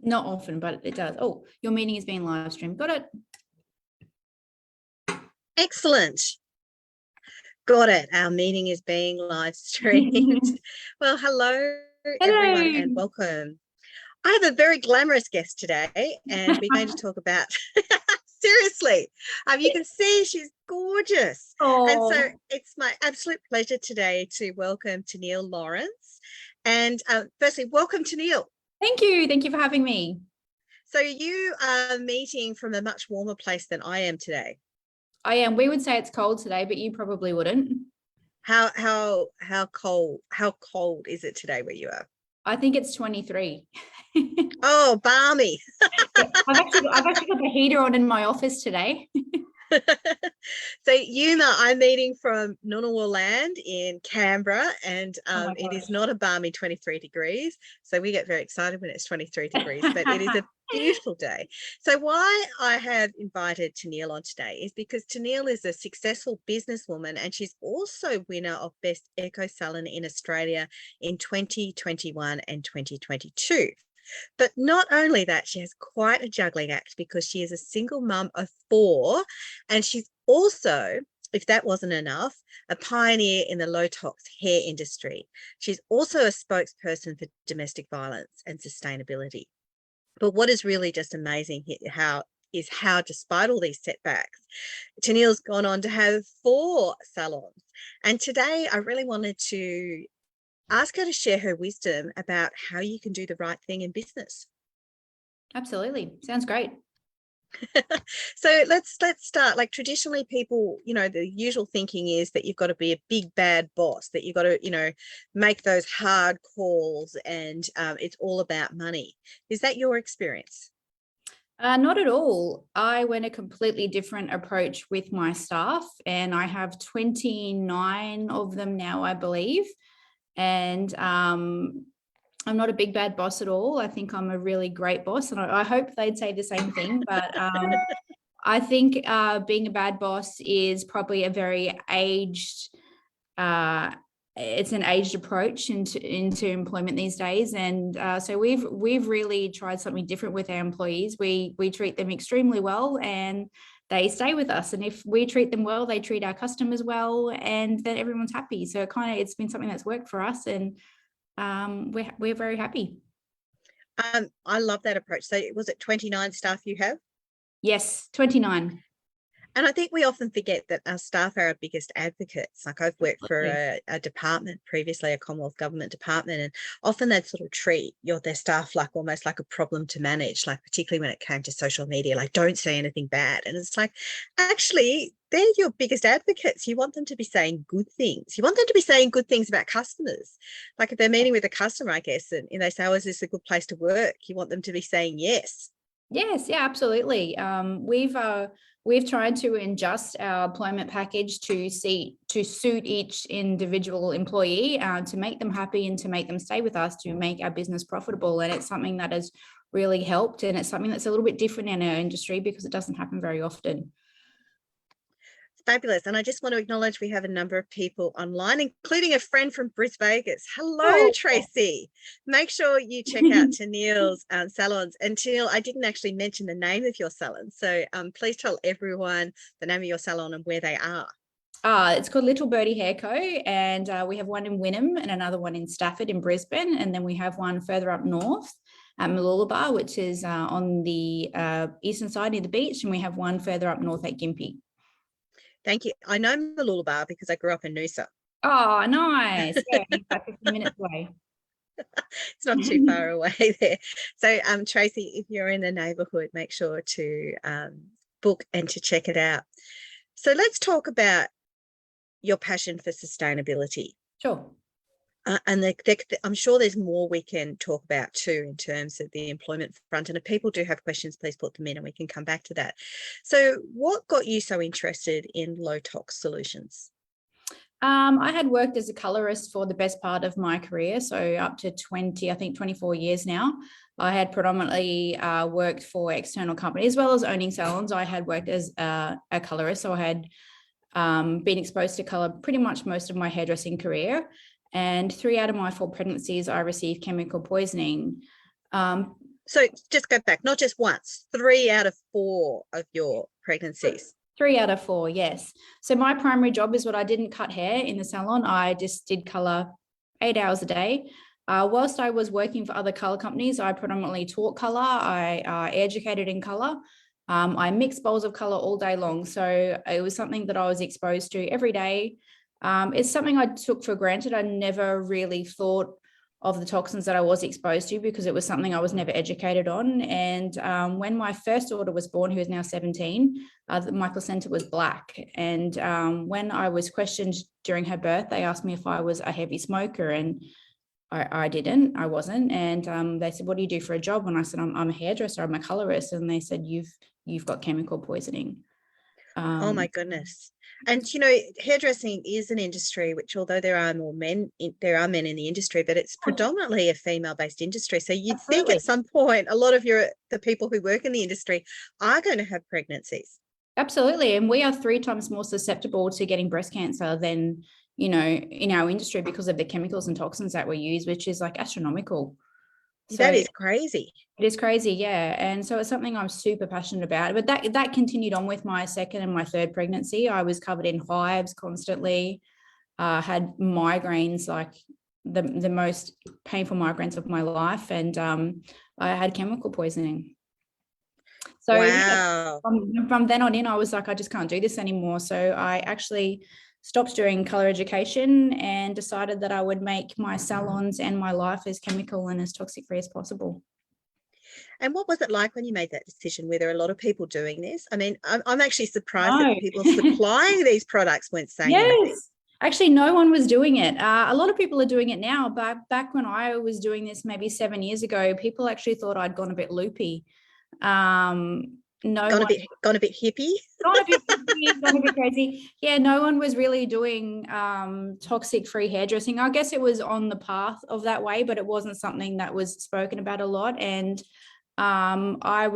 Not often, but it does. Oh, your meeting is being live streamed. Got it. Excellent. Got it. Our meeting is being live streamed. Well, hello, everyone, and welcome. I have a very glamorous guest today, and we're going to talk about, seriously, you can see she's gorgeous. Oh. And so it's my absolute pleasure today to welcome Tenille Lawrence. And firstly, welcome, Tenille. Thank you. Thank you for having me. So you are meeting from a much warmer place than I am today. I am. We would say it's cold today, but you probably wouldn't. How cold is it today where you are? I think it's 23. Oh, balmy. I've actually got the heater on in my office today. So Yuma, I'm meeting from Ngunnawal land in Canberra, and it is not a balmy 23 degrees. So we get very excited when it's 23 degrees, but it is a beautiful day. So why I have invited Tenille on today is because Tenille is a successful businesswoman, and she's also winner of Best Eco Salon in Australia in 2021 and 2022. But not only that, she has quite a juggling act because she is a single mum of 4, and she's also, if that wasn't enough, a pioneer in the low-tox hair industry. She's also a spokesperson for domestic violence and sustainability. But what is really just amazing how despite all these setbacks, Tenille's gone on to have 4 salons. And today I really wanted to ask her to share her wisdom about how you can do the right thing in business. Absolutely. Sounds great. So let's start. Like, traditionally people, the usual thinking is that you've got to be a big bad boss, that you've got to, make those hard calls, and it's all about money. Is that your experience? Not at all. I went a completely different approach with my staff, and I have 29 of them now, I believe. And I'm not a big bad boss at all. I think I'm a really great boss, and I hope they'd say the same thing. But I think being a bad boss is probably a very aged, it's an aged approach into employment these days. And so we've really tried something different with our employees. We treat them extremely well, and they stay with us. And if we treat them well, they treat our customers well, and then everyone's happy. So it's been something that's worked for us, and we're very happy. I love that approach. So was it 29 staff you have? Yes, 29. And I think we often forget that our staff are our biggest advocates. Like, I've worked for a department previously, a Commonwealth government department, and often they'd sort of treat their staff like almost like a problem to manage, like particularly when it came to social media, like, don't say anything bad. And it's like, actually, they're your biggest advocates. You want them to be saying good things. You want them to be saying good things about customers. Like, if they're meeting with a customer, I guess, and they say, oh, is this a good place to work? You want them to be saying yes. Yes, yeah, absolutely. We've tried to adjust our employment package to suit each individual employee, to make them happy and to make them stay with us, to make our business profitable. And it's something that has really helped, and it's something that's a little bit different in our industry because it doesn't happen very often. Fabulous. And I just want to acknowledge we have a number of people online, including a friend from Brisbane Vegas. Hello, Tracy. Make sure you check out Tenille's salons. And Tenille, I didn't actually mention the name of your salon. So please tell everyone the name of your salon and where they are. It's called Little Birdie Hair Co. And we have one in Wynnum and another one in Stafford in Brisbane. And then we have one further up north at Mooloolaba, which is on the eastern side near the beach. And we have one further up north at Gympie. Thank you. I know Mooloolaba because I grew up in Noosa. Oh, nice. Yeah, about 15 minutes away. It's not too far away there. So, Tracy, if you're in the neighbourhood, make sure to book and to check it out. So let's talk about your passion for sustainability. Sure. And I'm sure there's more we can talk about too in terms of the employment front. And if people do have questions, please put them in and we can come back to that. So what got you so interested in low-tox solutions? I had worked as a colorist for the best part of my career, so up to 24 years now. I had predominantly worked for external companies as well as owning salons. I had worked as a colorist, so I had been exposed to color pretty much most of my hairdressing career. And 3 out of my 4 pregnancies, I received chemical poisoning. So just go back, not just once, 3 out of 4 of your pregnancies. 3 out of 4, yes. So my primary job is what I didn't cut hair in the salon. I just did color 8 hours a day. Whilst I was working for other color companies, I predominantly taught color. I educated in color. I mixed bowls of color all day long. So it was something that I was exposed to every day. It's something I took for granted. I never really thought of the toxins that I was exposed to because it was something I was never educated on. And when my first daughter was born, who is now 17, my placenta was black. And when I was questioned during her birth, they asked me if I was a heavy smoker, and I wasn't. And they said, what do you do for a job? And I said, I'm a hairdresser, I'm a colorist. And they said, you've got chemical poisoning. Oh my goodness. And hairdressing is an industry which, although there are men in the industry, but it's predominantly a female-based industry. So you'd think at some point a lot of the people who work in the industry are going to have pregnancies. Absolutely. And we are 3 times more susceptible to getting breast cancer than, in our industry because of the chemicals and toxins that we use, which is like astronomical. So that is crazy. It is crazy, yeah. And so it's something I'm super passionate about. But that continued on with my second and my third pregnancy. I was covered in hives constantly, had migraines, like the most painful migraines of my life. And I had chemical poisoning. So wow. from then on in, I was like, I just can't do this anymore. So I actually stopped doing color education and decided that I would make my salons and my life as chemical and as toxic free as possible. And what was it like when you made that decision? Were there a lot of people doing this? I mean, I'm actually surprised that people supplying these products weren't saying anything. Actually, no one was doing it. A lot of people are doing it now, but back when I was doing this maybe 7 years ago, people actually thought I'd gone a bit loopy. Gone a bit hippie. Gone a bit crazy. Yeah, no one was really doing toxic free hairdressing. I guess it was on the path of that way, but it wasn't something that was spoken about a lot. And I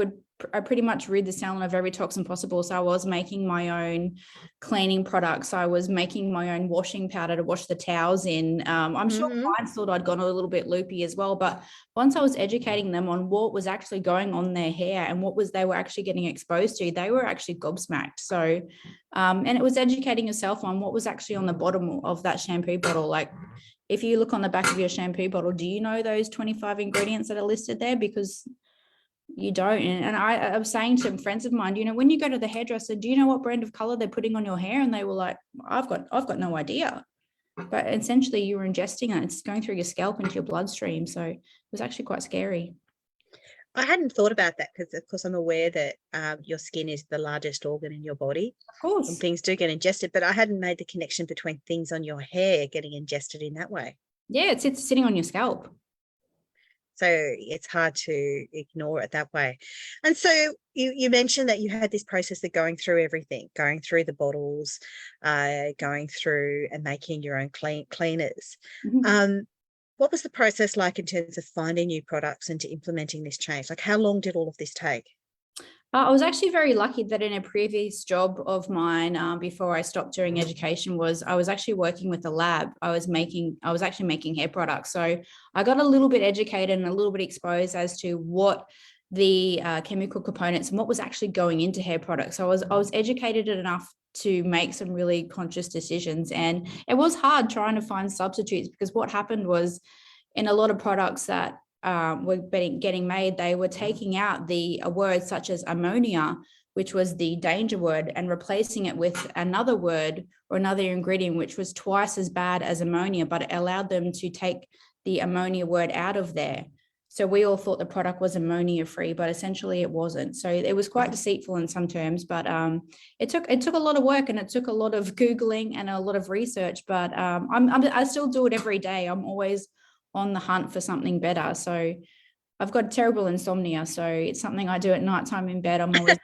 pretty much rid the salon of every toxin possible. So I was making my own cleaning products. I was making my own washing powder to wash the towels in. I'm sure clients thought I'd gone a little bit loopy as well. But once I was educating them on what was actually going on their hair and they were actually getting exposed to, they were actually gobsmacked. So, and it was educating yourself on what was actually on the bottom of that shampoo bottle. Like, if you look on the back of your shampoo bottle, do you know those 25 ingredients that are listed there? Because you don't. And I was saying to friends of mine, when you go to the hairdresser, do you know what brand of color they're putting on your hair? And they were like, I've got no idea. But essentially you were ingesting it. It's going through your scalp into your bloodstream. So it was actually quite scary. I hadn't thought about that because, of course, I'm aware that your skin is the largest organ in your body. Of course. And things do get ingested, but I hadn't made the connection between things on your hair getting ingested in that way. Yeah, it's sitting on your scalp. So it's hard to ignore it that way. And so you mentioned that you had this process of going through everything, going through the bottles, going through and making your own cleaners. What was the process like in terms of finding new products and to implementing this change? Like, how long did all of this take? I was actually very lucky that in a previous job of mine, before I stopped doing education, I was actually working with a lab. I was actually making hair products. So I got a little bit educated and a little bit exposed as to what the chemical components and what was actually going into hair products. So I was educated enough to make some really conscious decisions. And it was hard trying to find substitutes, because what happened was, in a lot of products that were getting made, they were taking out the words such as ammonia, which was the danger word, and replacing it with another word or another ingredient which was twice as bad as ammonia, but it allowed them to take the ammonia word out of there. So we all thought the product was ammonia free, but essentially it wasn't. So it was quite deceitful in some terms, but it took a lot of work, and it took a lot of Googling and a lot of research, but I still do it every day. I'm always on the hunt for something better. So I've got terrible insomnia, so it's something I do at nighttime in bed. I'm always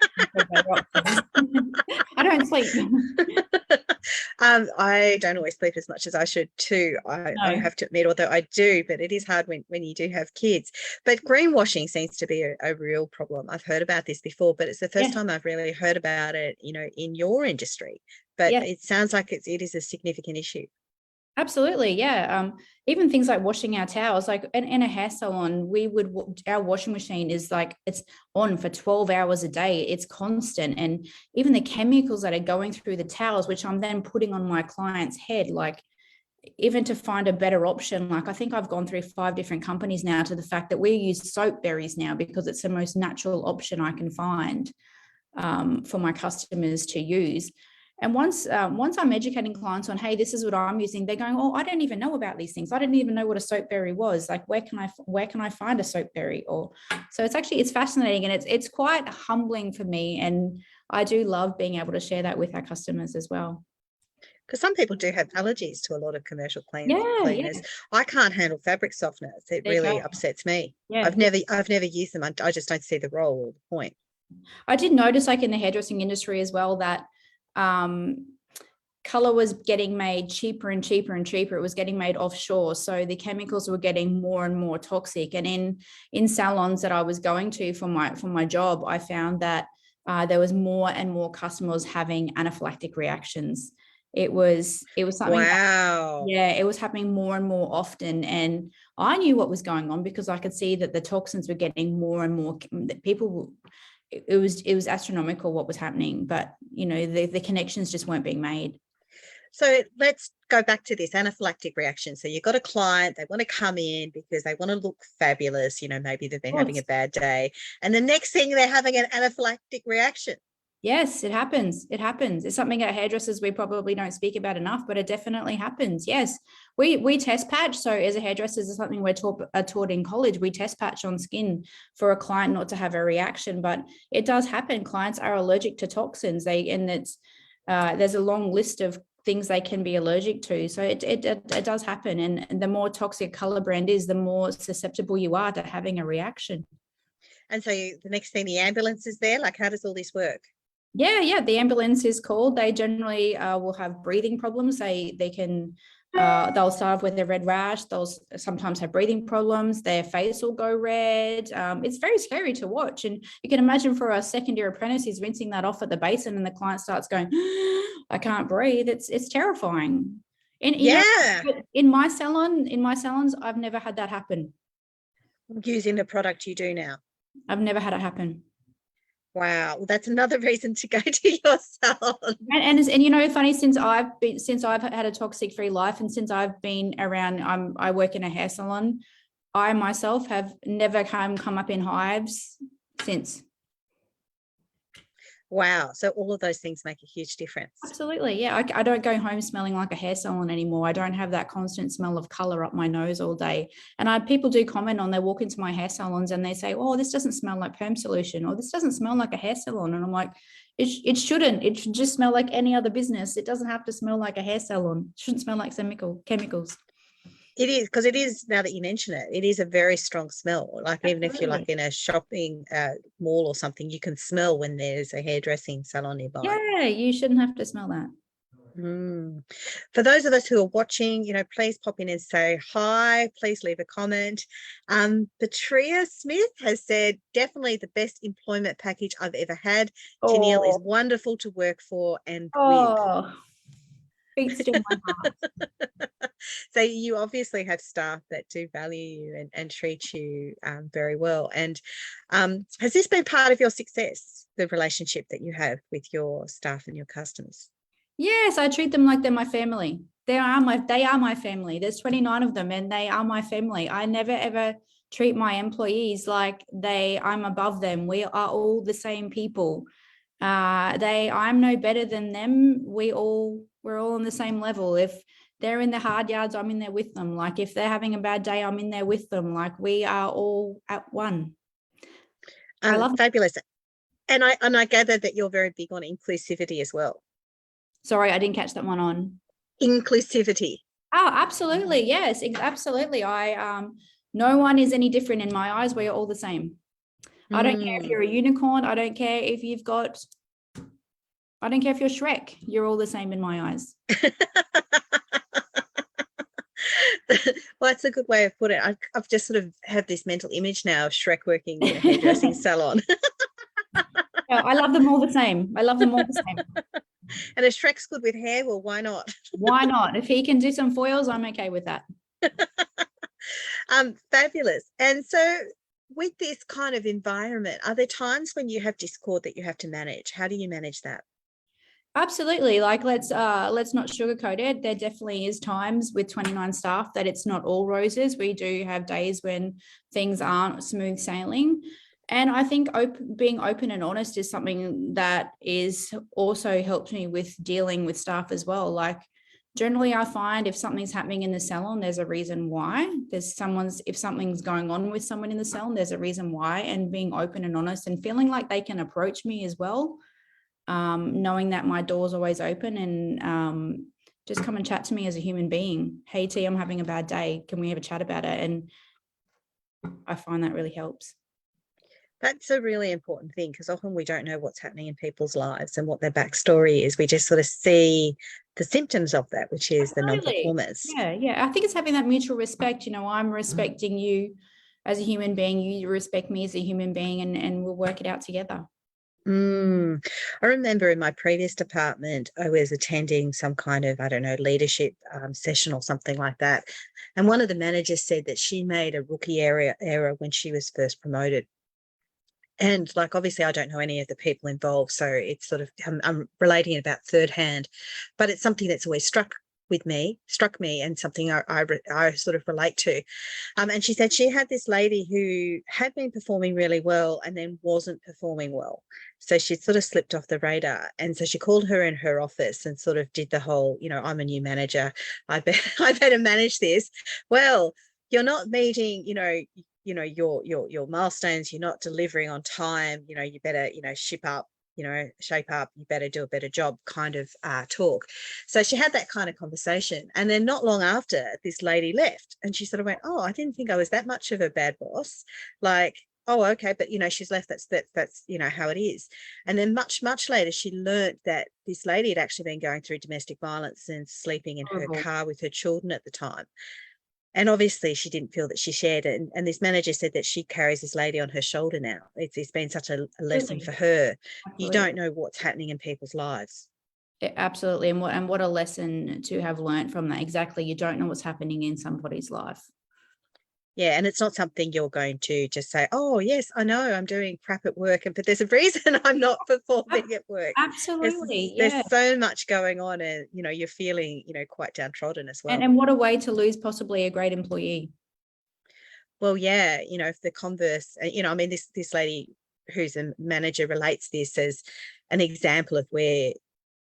I don't sleep. I don't always sleep as much as I should too. I have to admit, although I do, but it is hard when you do have kids. But greenwashing seems to be a real problem. I've heard about this before, but it's the first time I've really heard about it, in your industry. But it sounds like it is a significant issue. Absolutely, yeah. Even things like washing our towels, like in a hair salon, our washing machine is like, it's on for 12 hours a day. It's constant. And even the chemicals that are going through the towels, which I'm then putting on my client's head, like even to find a better option, like I think I've gone through 5 different companies now, to the fact that we use soap berries now because it's the most natural option I can find for my customers to use. And once I'm educating clients on, hey, this is what I'm using, they're going, oh, I don't even know about these things. I didn't even know what a soap berry was. Like, where can I find a soap berry? Or so it's fascinating, and it's quite humbling for me. And I do love being able to share that with our customers as well. Because some people do have allergies to a lot of commercial cleaners. Yeah. I can't handle fabric softeners. It There you really go. upsets me. Yeah. I've never used them. I just don't see the role or the point. I did notice, like in the hairdressing industry as well, that color was getting made cheaper and cheaper and cheaper. It was getting made offshore, so the chemicals were getting more and more toxic. And in salons that I was going to for my job, I found that there was more and more customers having anaphylactic reactions. It was something. Wow. It was happening more and more often, and I knew what was going on because I could see that the toxins were getting more and more. People, it was astronomical what was happening, but the connections just weren't being made. So let's go back to this anaphylactic reaction. So you've got a client, they want to come in because they want to look fabulous. Maybe they've been having a bad day, and the next thing they're having an anaphylactic reaction. Yes, it happens. It's something at hairdressers we probably don't speak about enough, but it definitely happens. Yes, we test patch. So as a hairdresser, this is something we're taught in college. We test patch on skin for a client not to have a reaction, but it does happen. Clients are allergic to toxins. There's a long list of things they can be allergic to. So it does happen. And the more toxic color brand is, the more susceptible you are to having a reaction. And so the next thing, the ambulance is there. Like, how does all this work? Yeah. The ambulance is called. They generally will have breathing problems. They'll start off with a red rash. They'll sometimes have breathing problems. Their face will go red. It's very scary to watch. And you can imagine for a second-year apprentice, he's rinsing that off at the basin, and the client starts going, I can't breathe. It's terrifying. And in my salons, I've never had that happen. Using the product you do now. I've never had it happen. Wow, well, that's another reason to go to your salon. And funny, since I've had a toxic-free life, and since I've been around, I work in a hair salon, I myself have never come up in hives since. Wow. So all of those things make a huge difference. Absolutely. Yeah. I don't go home smelling like a hair salon anymore. I don't have that constant smell of color up my nose all day. And people do comment on, they walk into my hair salons and they say, oh, this doesn't smell like perm solution, or this doesn't smell like a hair salon. And I'm like, it shouldn't. It should just smell like any other business. It doesn't have to smell like a hair salon. It shouldn't smell like chemicals. It is, because it is, now that you mention it, it is a very strong smell. Like, even if you're like in a shopping mall or something, you can smell when there's a hairdressing salon nearby. Yeah, you shouldn't have to smell that. For those of us who are watching, please pop in and say hi. Please leave a comment. Petria Smith has said, definitely the best employment package I've ever had. Tenille is wonderful to work for and with. Beats to my heart. So you obviously have staff that do value you and treat you very well. And has this been part of your success, the relationship that you have with your staff and your customers? Yes, I treat them like they're my family. They are my family. There's 29 of them, and they are my family. I never ever treat my employees like I'm above them. We are all the same people. I'm no better than them. We're all on the same level. If they're in the hard yards, I'm in there with them. Like, if they're having a bad day, I'm in there with them. Like, we are all at one. I love fabulous. And I gather that you're very big on inclusivity as well. Sorry, I didn't catch that one on. Inclusivity. Oh, absolutely. Yes, absolutely. No one is any different in my eyes. We are all the same. I don't care if you're a unicorn. I don't care if you're Shrek. You're all the same in my eyes. Well, that's a good way of putting it. I've just sort of have this mental image now of Shrek working in a hairdressing salon. Yeah, I love them all the same. And if Shrek's good with hair, well, why not? Why not? If he can do some foils, I'm okay with that. Fabulous. And so with this kind of environment, are there times when you have discord that you have to manage? How do you manage that? Absolutely. Like let's not sugarcoat it. There definitely is times with 29 staff that it's not all roses. We do have days when things aren't smooth sailing. And I think being open and honest is something that is also helped me with dealing with staff as well. Like generally I find if something's happening in the salon, there's a reason why. If something's going on with someone in the salon, there's a reason why. And being open and honest and feeling like they can approach me as well. Knowing that my door's always open and just come and chat to me as a human being. Hey T, I'm having a bad day. Can we have a chat about it? And I find that really helps. That's a really important thing, because often we don't know what's happening in people's lives and what their backstory is. We just sort of see the symptoms of that, which is the non-performance. Yeah. I think it's having that mutual respect. I'm respecting you as a human being. You respect me as a human being, and we'll work it out together. I remember in my previous department, I was attending some kind of, I don't know, leadership session or something like that. And one of the managers said that she made a rookie error when she was first promoted. And like, obviously, I don't know any of the people involved, so it's sort of, I'm relating it about third hand, but it's something that's always struck me, and something I sort of relate to. And she said she had this lady who had been performing really well and then wasn't performing well. So she sort of slipped off the radar. And so she called her in her office and sort of did the whole, I'm a new manager, I better manage this. Well, you're not meeting, your milestones, you're not delivering on time, you better, shape up, you better do a better job kind of talk. So she had that kind of conversation. And then not long after, this lady left and she sort of went, oh, I didn't think I was that much of a bad boss. Like, oh, okay, but she's left. That's how it is. And then much later, she learned that this lady had actually been going through domestic violence and sleeping in her car with her children at the time. And obviously she didn't feel that she shared it. And this manager said that she carries this lady on her shoulder now. It's been such a lesson for her. Absolutely. You don't know what's happening in people's lives. Absolutely. And what a lesson to have learned from that. Exactly. You don't know what's happening in somebody's life. Yeah, and it's not something you're going to just say, oh, yes, I know I'm doing crap at work, but there's a reason I'm not performing at work. Absolutely. There's so much going on, and, you're feeling, quite downtrodden as well. And what a way to lose possibly a great employee. Well, yeah, if the converse, this lady who's a manager relates this as an example of where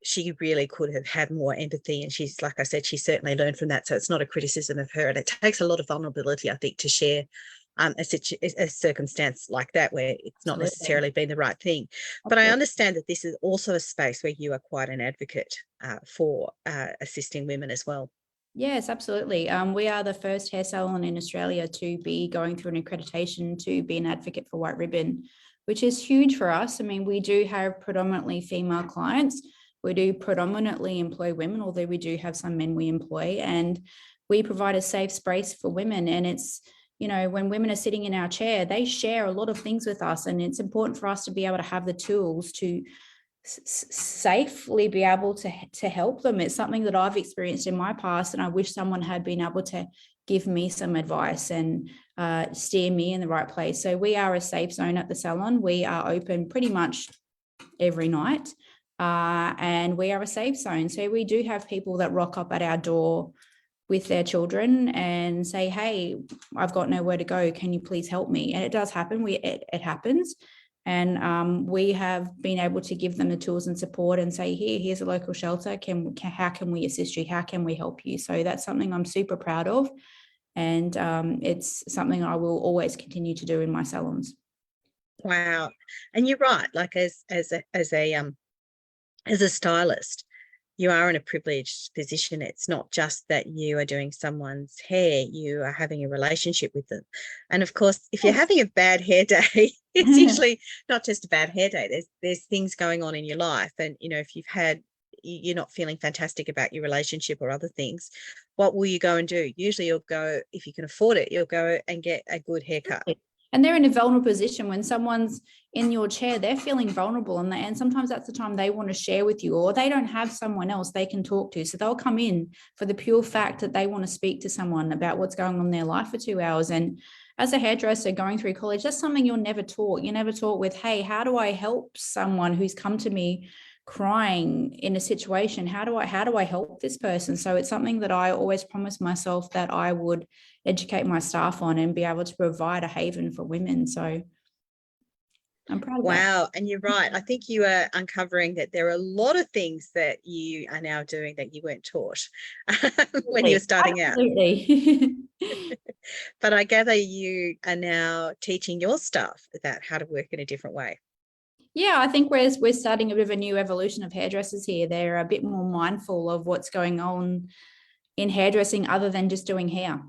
she really could have had more empathy, and she's, like I said, she certainly learned from that. So it's not a criticism of her, and it takes a lot of vulnerability, I think, to share a circumstance like that where it's not necessarily been the right thing. But I understand that this is also a space where you are quite an advocate for assisting women as well. Yes, absolutely. We are the first hair salon in Australia to be going through an accreditation to be an advocate for white ribbon, which is huge for us. I mean, we do have predominantly female clients. We do predominantly employ women, although we do have some men we employ, and we provide a safe space for women. And it's, when women are sitting in our chair, they share a lot of things with us, and it's important for us to be able to have the tools to safely be able to help them. It's something that I've experienced in my past, and I wish someone had been able to give me some advice and steer me in the right place. So we are a safe zone at the salon. We are open pretty much every night. And we are a safe zone. So we do have people that rock up at our door with their children and say, hey, I've got nowhere to go. Can you please help me? And it does happen. It happens. And we have been able to give them the tools and support and say, here's a local shelter. How can we assist you? How can we help you? So that's something I'm super proud of. And it's something I will always continue to do in my salons. Wow. And you're right. Like as a stylist, you are in a privileged position. It's not just that you are doing someone's hair, you are having a relationship with them. And of course, if you're having a bad hair day, it's usually not just a bad hair day. There's things going on in your life. And, if you're not feeling fantastic about your relationship or other things, what will you go and do? Usually you'll go, if you can afford it, you'll go and get a good haircut. And they're in a vulnerable position when someone's in your chair, they're feeling vulnerable, and sometimes that's the time they want to share with you, or they don't have someone else they can talk to. So they'll come in for the pure fact that they want to speak to someone about what's going on in their life for 2 hours. And as a hairdresser going through college, that's something you're never taught. You're never taught with, hey, how do I help someone who's come to me crying in a situation? How do I help this person? So it's something that I always promised myself that I would educate my staff on and be able to provide a haven for women. So I'm proud of that. Wow. And you're right. I think you are uncovering that there are a lot of things that you are now doing that you weren't taught when you were starting Absolutely. out. But I gather you are now teaching your staff about how to work in a different way. Yeah, I think we're starting a bit of a new evolution of hairdressers here. They're a bit more mindful of what's going on in hairdressing other than just doing hair.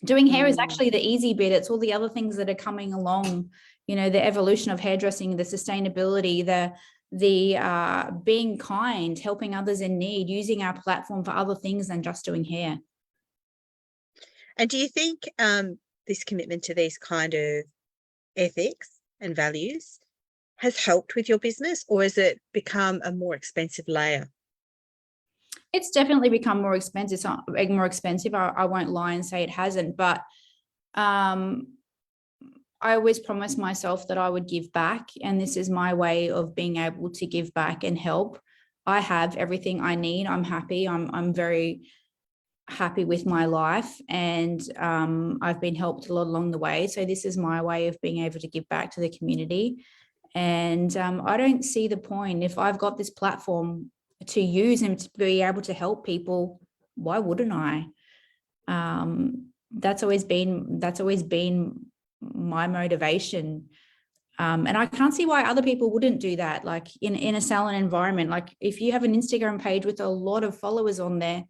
Doing hair is actually the easy bit. It's all the other things that are coming along, you know, the evolution of hairdressing, the sustainability, the being kind, helping others in need, using our platform for other things than just doing hair. And do you think this commitment to these kind of ethics and values has helped with your business, or has it become a more expensive layer? It's definitely become more expensive. I won't lie and say it hasn't, but I always promised myself that I would give back, and this is my way of being able to give back and help. I have everything I need. I'm happy. I'm very happy with my life, and I've been helped a lot along the way. So this is my way of being able to give back to the community. And I don't see the point. If I've got this platform to use and to be able to help people, why wouldn't I? That's always been my motivation. And I can't see why other people wouldn't do that. Like in a salon environment, like if you have an Instagram page with a lot of followers on there,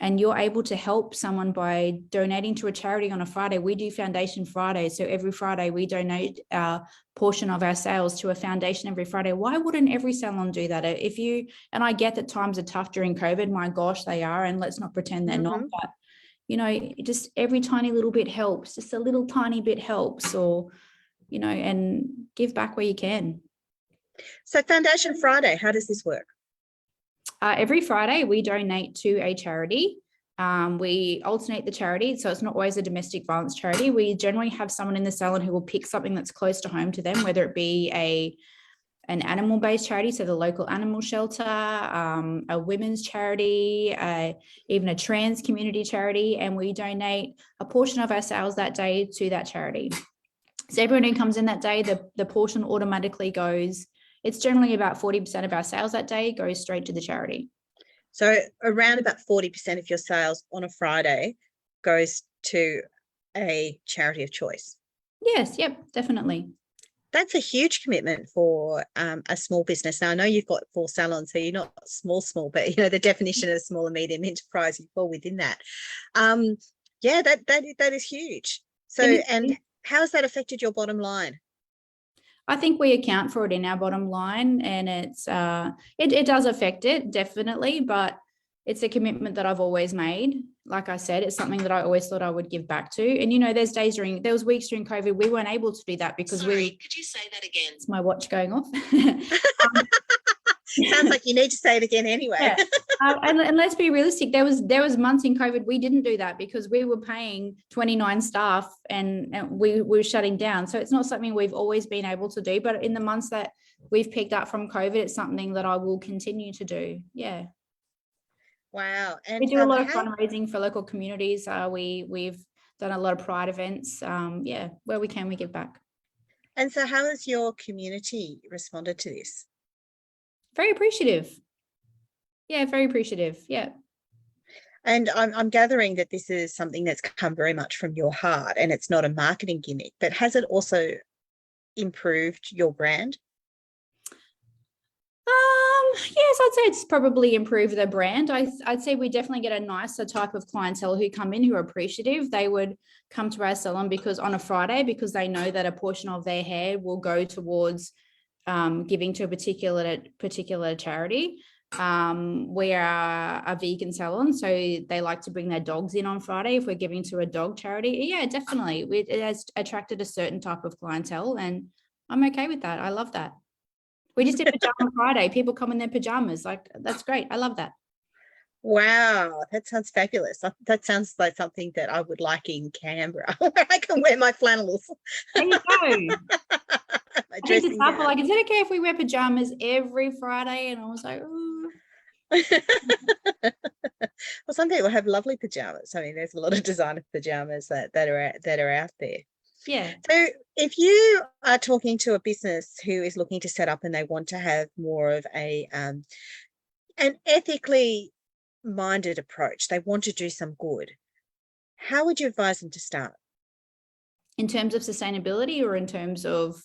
and you're able to help someone by donating to a charity on a Friday. We do Foundation Friday. So every Friday we donate a portion of our sales to a foundation every Friday. Why wouldn't every salon do that? And I get that times are tough during COVID, my gosh, they are. And let's not pretend they're not, but you know, just every tiny little bit helps, just a little tiny bit helps, or, you know, and give back where you can. So Foundation Friday, how does this work? Every Friday, we donate to a charity. We alternate the charity, so it's not always a domestic violence charity. We generally have someone in the salon who will pick something that's close to home to them, whether it be an animal-based charity, so the local animal shelter, a women's charity, even a trans community charity, and we donate a portion of our sales that day to that charity. So everyone who comes in that day, the portion automatically goes. It's generally about 40% of our sales that day goes straight to the charity. So around about 40% of your sales on a Friday goes to a charity of choice. Yes, yep, definitely. That's a huge commitment for a small business. Now, I know you've got 4 salons, so you're not small, but you know the definition of small and medium enterprise, you fall within that. Yeah, that is huge. So, and how has that affected your bottom line? I think we account for it in our bottom line, and it does affect it, definitely, but it's a commitment that I've always made. Like I said, it's something that I always thought I would give back to. And, you know, there was weeks during COVID, we weren't able to do that because could you say that again? It's my watch going off. Sounds like you need to say it again anyway. Yeah. And let's be realistic. There was months in COVID we didn't do that because we were paying 29 staff and we were shutting down. So it's not something we've always been able to do. But in the months that we've picked up from COVID, it's something that I will continue to do. Yeah. Wow. And we do a lot of fundraising for local communities. We've done a lot of pride events. Yeah, where we can, we give back. And so how has your community responded to this? Very appreciative. Yeah, very appreciative. Yeah. And I'm gathering that this is something that's come very much from your heart, and it's not a marketing gimmick, but has it also improved your brand? Yes, I'd say it's probably improved the brand. I'd say we definitely get a nicer type of clientele who come in who are appreciative. They would come to our salon because on a Friday, because they know that a portion of their hair will go towards giving to a particular charity. We are a vegan salon, so they like to bring their dogs in on Friday if we're giving to a dog charity. Yeah, definitely. It has attracted a certain type of clientele, and I'm okay with that. I love that. We just did Pajama Friday. People come in their pajamas. Like, that's great. I love that. Wow, that sounds fabulous. That sounds like something that I would like in Canberra, where I can wear my flannels. There you go. My I think to dressing Sapa, gown. like, is it okay if we wear pajamas every Friday? And I was like, oh. Well, some people have lovely pajamas. I mean, there's a lot of designer pajamas that are out there. Yeah. So if you are talking to a business who is looking to set up and they want to have more of an ethically minded approach, they want to do some good, how would you advise them to start? In terms of sustainability or in terms of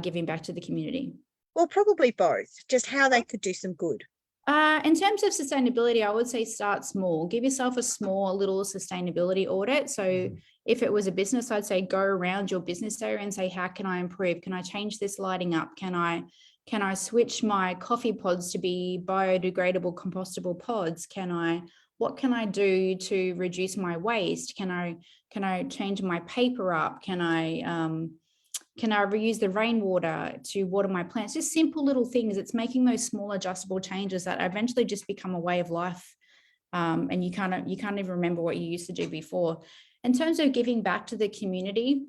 giving back to the community? Well, probably both, just how they could do some good. In terms of sustainability, I would say start small. Give yourself a small little sustainability audit. So if it was a business, I'd say go around your business area and say, how can I improve? Can I change this lighting up? Can I switch my coffee pods to be biodegradable, compostable pods? What can I do to reduce my waste? Can I change my paper up? Can I reuse the rainwater to water my plants? Just simple little things. It's making those small adjustable changes that eventually just become a way of life. And you can't even remember what you used to do before. In terms of giving back to the community,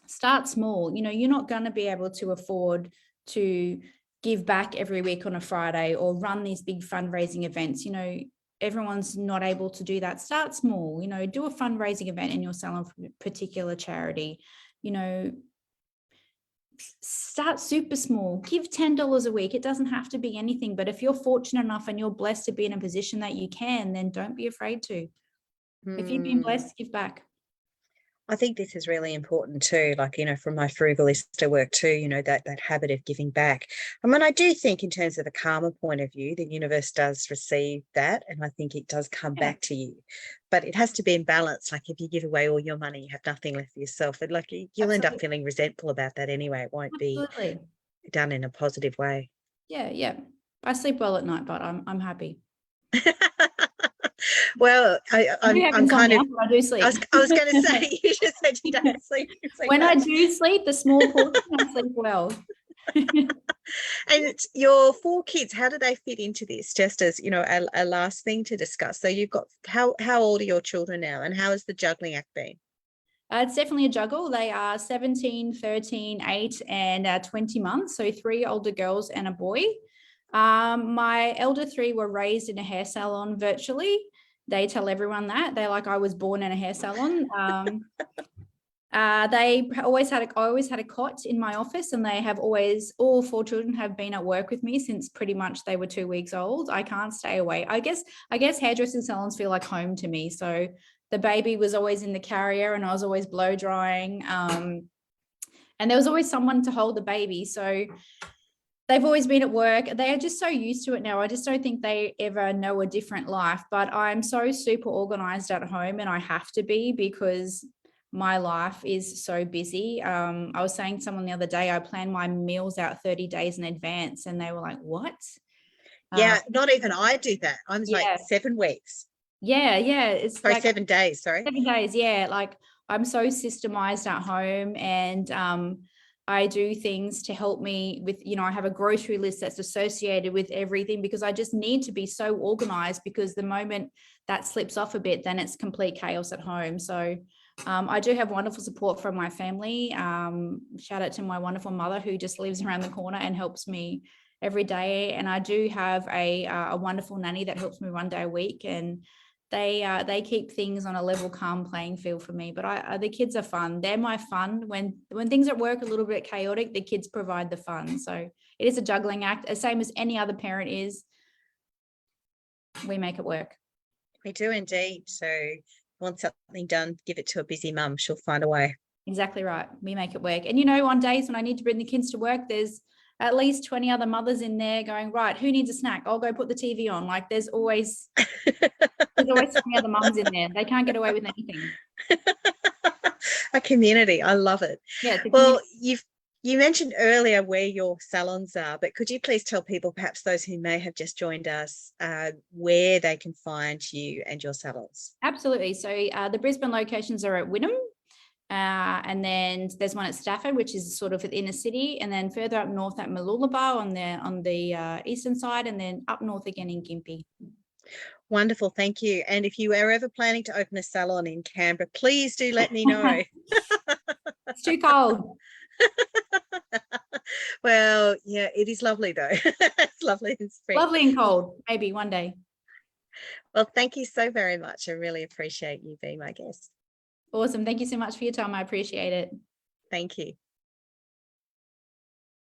start small. You're not going to be able to afford to give back every week on a Friday or run these big fundraising events. Everyone's not able to do that. Start small. Do a fundraising event in your salon for a particular charity. Start super small. Give $10 a week. It doesn't have to be anything, but if you're fortunate enough and you're blessed to be in a position that you can, then don't be afraid to. If you've been blessed, give back. I think this is really important too, like, from my frugalista work too, that habit of giving back. I mean, I do think in terms of the karma point of view, the universe does receive that, and I think it does come back to you. But it has to be in balance. Like, if you give away all your money, you have nothing left for yourself. And like, you'll end up feeling resentful about that anyway. It won't be done in a positive way. Yeah. I sleep well at night, but I'm happy. Well, I'm kind of. I do sleep. I was going to say, you just said you don't sleep. When I do sleep, the small portion, I sleep well. And your 4 kids, how do they fit into this? Just as a last thing to discuss. So you've got how old are your children now, and how has the juggling act been? It's definitely a juggle. They are 17, 13, 8, and 20 months. So 3 older girls and a boy. My elder 3 were raised in a hair salon virtually. They tell everyone that. They're like, I was born in a hair salon. I always had a cot in my office, and all 4 children have been at work with me since pretty much they were 2 weeks old. I can't stay away. I guess hairdressing salons feel like home to me. So the baby was always in the carrier, and I was always blow drying. And there was always someone to hold the baby. So they've always been at work. They are just so used to it now. I just don't think they ever know a different life. But I'm so super organized at home, and I have to be, because my life is so busy. I was saying to someone the other day, I plan my meals out 30 days in advance, and they were like, what? Yeah, not even I do that. I'm like 7 weeks. Yeah. It's like 7 days, sorry. 7 days, yeah. Like, I'm so systemized at home, and I do things to help me with, I have a grocery list that's associated with everything, because I just need to be so organized, because the moment that slips off a bit, then it's complete chaos at home. So I do have wonderful support from my family. Shout out to my wonderful mother, who just lives around the corner and helps me every day. And I do have a wonderful nanny that helps me 1 day a week, and they keep things on a level, calm playing field for me. But the kids are fun. They're my fun. When things at work are a little bit chaotic, the kids provide the fun. So it is a juggling act, the same as any other parent is. We make it work. We do indeed. So want something done, give it to a busy mum. She'll find a way. Exactly right. We make it work. And on days when I need to bring the kids to work, there's at least 20 other mothers in there going, right, who needs a snack? I'll go put the TV on. Like, there's always 20 other mums in there. They can't get away with anything. A community. I love it. Yeah. Well, You mentioned earlier where your salons are, but could you please tell people, perhaps those who may have just joined us, where they can find you and your salons? Absolutely. So the Brisbane locations are at Wynnum. And then there's one at Stafford, which is sort of the inner city, and then further up north at Mooloolaba on the eastern side, and then up north again in Gympie. Wonderful, thank you. And if you are ever planning to open a salon in Canberra, please do let me know. It's too cold. Well, yeah, it is lovely though. It's lovely in spring. Lovely and cold, maybe one day. Well, thank you so very much. I really appreciate you being my guest. Awesome. Thank you so much for your time. I appreciate it. Thank you.